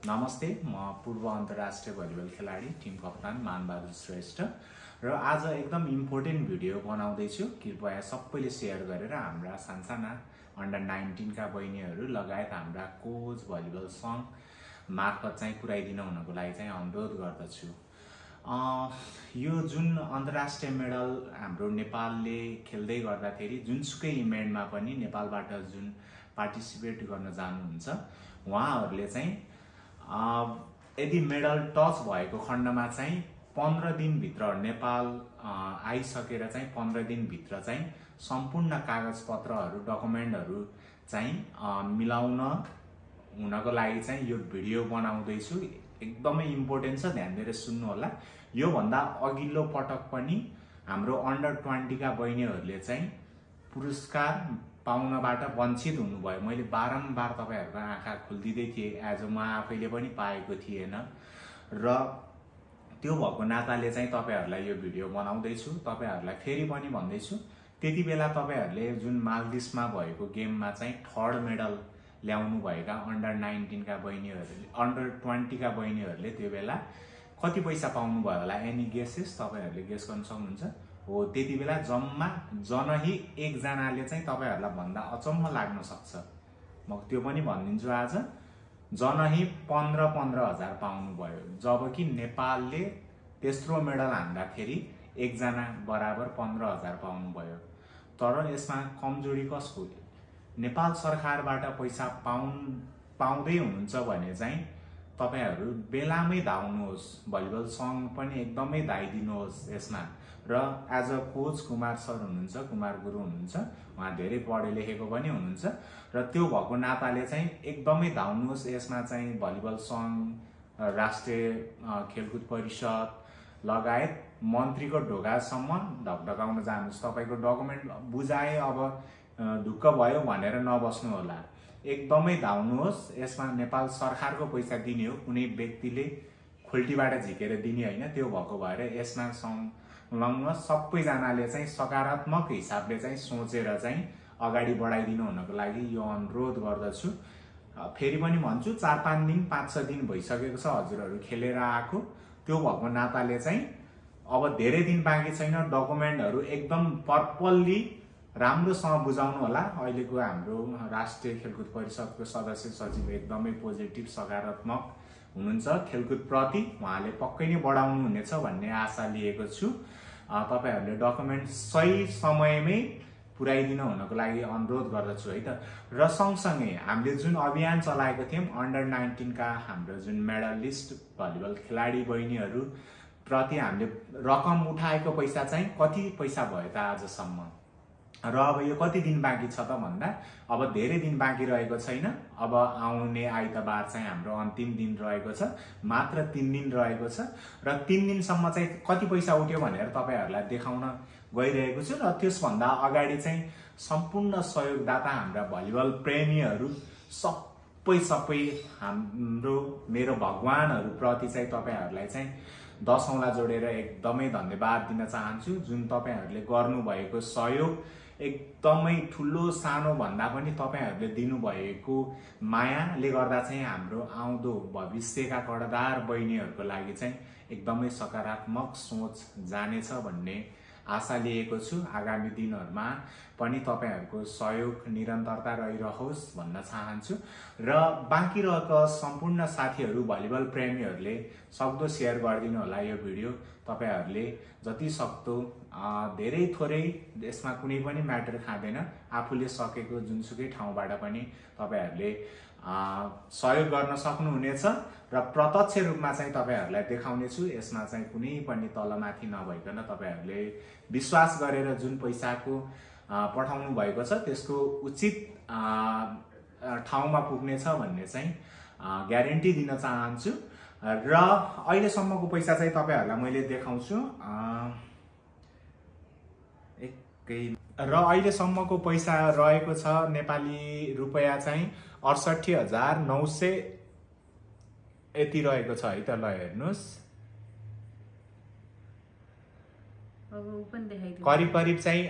नमस्ते, म पूर्व अन्तर्राष्ट्रिय भलिबल खेलाडी टिम कप्तान मानबहादुर श्रेष्ठ र आज एकदम इम्पोर्टेन्ट भिडियो बनाउँदैछु। कृपया सबैले सेयर गरेर हाम्रा सानसाना अन्डर 19 का बहिनीहरू लगायत हाम्रा कोच भलिबल सङ्घ मार्फत चाहिँ पुर्याइदिन हुनको लागि चाहिँ अनुरोध गर्दछु। यो जुन अन्तर्राष्ट्रिय मेडल हाम्रो नेपालले खेल्दै गर्दाखेरि जुनसुकै इभेन्टमा पनि नेपालबाट जुन पार्टिसिपेट गर्न जानुहुन्छ उहाँहरूले चाहिँ यदि मेडल टच भएको खण्डमा चाहिँ 15 दिनभित्र नेपाल आइसकेर चाहिँ 15 दिनभित्र चाहिँ सम्पूर्ण कागजपत्रहरू डकुमेन्टहरू चाहिँ मिलाउन हुनको लागि चाहिँ यो भिडियो बनाउँदैछु। एकदमै इम्पोर्टेन्ट छ, ध्यान दिएर सुन्नु होला। यो भन्दा अघिल्लो पटक पनि हाम्रो अन्डर 20 का बहिनीहरूले चाहिँ पुरस्कार पाउनबाट वञ्चित हुनुभयो। मैले बारम्बार तपाईहरुको आँखा खोलिदिँदै थिएँ, एज म आफैले पनि पाएको थिएन र त्यो भएको नाताले चाहिँ तपाईहरुलाई यो भिडियो बनाउँदैछु। तपाईहरुलाई फेरि पनि भन्दैछु, त्यति बेला तपाईहरुले जुन मालदिभ्समा भएको गेममा चाहिँ थर्ड मेडल ल्याउनु भएका अन्डर 19 का बहिनीहरूले अन्डर 20 का बहिनीहरूले त्यो बेला कति पैसा पाउनु भयो होला? Any guesses? तपाईहरुले गेस गर्न सक्नुहुन्छ? हो, त्यति बेला जम्मा जनही एकजनाले चाहिँ तपाईहरुलाई भन्दा अचम्म लाग्न सक्छ, म त्यो पनि भनिदिन्छु। आज जनही 15-15 हजार पाउनु भयो, जबकि नेपालले तेस्रो मेडल हान्दाखेरि एकजना बराबर 15 हजार पाउनु भयो। तर यसमा कमजोरी कसको? नेपाल सरकारबाट पैसा पाउँदै हुनुहुन्छ भने चाहिँ तपाईहरु बेलामै धाउनुहोस्, भलिबल सङ्घ पनि एकदमै धाइदिनुहोस् यसमा। र as a coach Kumar sir हुनुहुन्छ, कुमार गुरु हुनुहुन्छ, उहाँ धेरै पढे लेखेको पनि हुनुहुन्छ र त्यो भएको नाताले चाहिँ एकदमै धाउनुहोस् यसमा। चाहिँ भलिबल सङ्घ, राष्ट्रिय खेलकुद परिषद लगायत मन्त्रीको ढोकासम्म ढकढकाउन जानुहोस्। तपाईको डकुमेन्ट बुझाए अब ढुक्क भयो भनेर नबस्नु होला, एकदमै धाउनुहोस् यसमा। नेपाल सरकारको पैसा दिने हो, कुनै व्यक्तिले खोल्टीबाट झिकेर दिने होइन। त्यो भएको भएर यसमा संलग्न सबैजनाले चाहिँ सकारात्मक हिसाबले चाहिँ सोचेर चाहिँ अगाडि बढाइदिनु हुनको लागि यो अनुरोध गर्दछु। फेरि पनि भन्छु, 4-5 दिन 5-6 दिन भइसकेको छ हजुरहरू खेलेर आएको। त्यो भएको नाताले चाहिँ अब धेरै दिन बाँकी छैन। डकुमेन्टहरू एकदम पर्पल्ली राम्रोसँग बुझाउनु होला। अहिलेको हाम्रो राष्ट्रिय खेलकुद परिषदको सदस्य सचिव एकदमै पोजिटिभ सकारात्मक हुनुहुन्छ खेलकुद प्रति, उहाँले पक्कै नै बढाउनु हुनेछ भन्ने आशा लिएको छु। तपाईहरुले डकुमेन्ट सही समयमै पुर्याइदिनु हुनको लागि अनुरोध गर्दछु है त। र सँगसँगै हामीले जुन अभियान चलाएको थियौं अन्डर 19 का हाम्रो जुन मेडलिस्ट भलिबल खेलाडी बहिनीहरू प्रति हामीले रकम उठाएको पैसा चाहिँ कति पैसा भयो त आजसम्म? र अब यो कति दिन बाँकी छ त भन्दा अब धेरै दिन बाँकी रहेको छैन। अब आउने आइतबार चाहिँ हाम्रो अन्तिम दिन रहेको छ, मात्र 3 दिन रहेको छ र 3 दिनसम्म चाहिँ कति पैसा उठ्यो भनेर तपाईहरुलाई देखाउन गइरहेको छु। र त्यसभन्दा अगाडि चाहिँ सम्पूर्ण सहयोगदाता हाम्रा भलिबल प्रेमीहरू सबै हाम्रो मेरो भगवानहरू प्रति चाहिँ तपाईहरुलाई चाहिँ 10 औँला जोडेर एकदमै धन्यवाद दिन चाहन्छु। जुन तपाईहरुले गर्नु भएको सहयोग एकदमै ठुलो सानो भन्दा पनि तपाईहरुले दिनुभएको मायाले गर्दा चाहिँ हाम्रो आउँदो भविष्यका कर्णधार बहिनीहरूको लागि चाहिँ एकदमै सकारात्मक सोच जानेछ भन्ने आशा लिएको छु। आगामी दिनहरुमा पनि तपाईहरुको सहयोग निरन्तरता रहिरहोस् भन्न चाहन्छु। र बाँकी रहेका सम्पूर्ण साथीहरू भलिबल प्रेमीहरूले सक्दो सेयर गरिदिनु होला यो भिडियो। तपाईहरुले जति सक्दो धेरै थोरै, यसमा कुनै पनि म्याटर खाँदैन। आफूले सकेको जुनसुकै ठाउँबाट पनि तपाईहरुले सहयोग गर्न सक्नुहुनेछ र प्रत्यक्ष रूपमा चाहिँ तपाईहरुलाई देखाउने छु। यसमा चाहिँ कुनै पनि तलमाथि नभइकन तपाईहरुले विश्वास गरेर जुन पैसाको पठाउनु भएको छ त्यसको उचित ठाउँमा पुग्नेछ भन्ने चाहिँ ग्यारेन्टी दिन चाहन्छु। र अहिलेसम्मको पैसा चाहिँ तपाईहरुलाई मैले देखाउँछु। र अहिलेसम्मको पैसा रहेको छ नेपाली रुपैयाँ चाहिँ 68,900 यति रहेको छ है त। ल हेर्नुस्, करिब करिब चाहिँ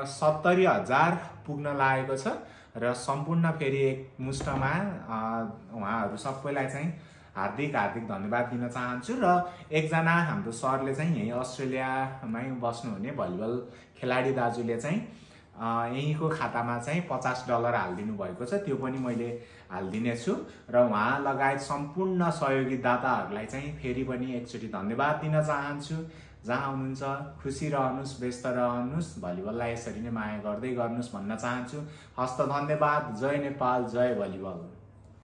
70,000 पुग्न लागेको छ र सम्पूर्ण फेरि एक मुष्टमा उहाँहरु सरहरू सबैलाई चाहिँ हार्दिक धन्यवाद दिन चाहन्छु। र एकजना हाम्रो सरले चाहिँ यही अस्ट्रेलियामै बस्नुहुने भलिबल खेलाडी दाजुले चाहिँ यहीँको खातामा चाहिँ $50 हालिदिनु भएको छ, त्यो पनि मैले हालिदिनेछु। र उहाँ लगायत सम्पूर्ण सहयोगी दाताहरूलाई चाहिँ फेरि पनि एकचोटि धन्यवाद दिन चाहन्छु। जहाँ हुनुहुन्छ खुसी रहनुहोस्, व्यस्त रहनुहोस्, भलिबललाई यसरी नै माया गर्दै गर्नुहोस् भन्न चाहन्छु। हस्त धन्यवाद। जय नेपाल, जय भलिबल।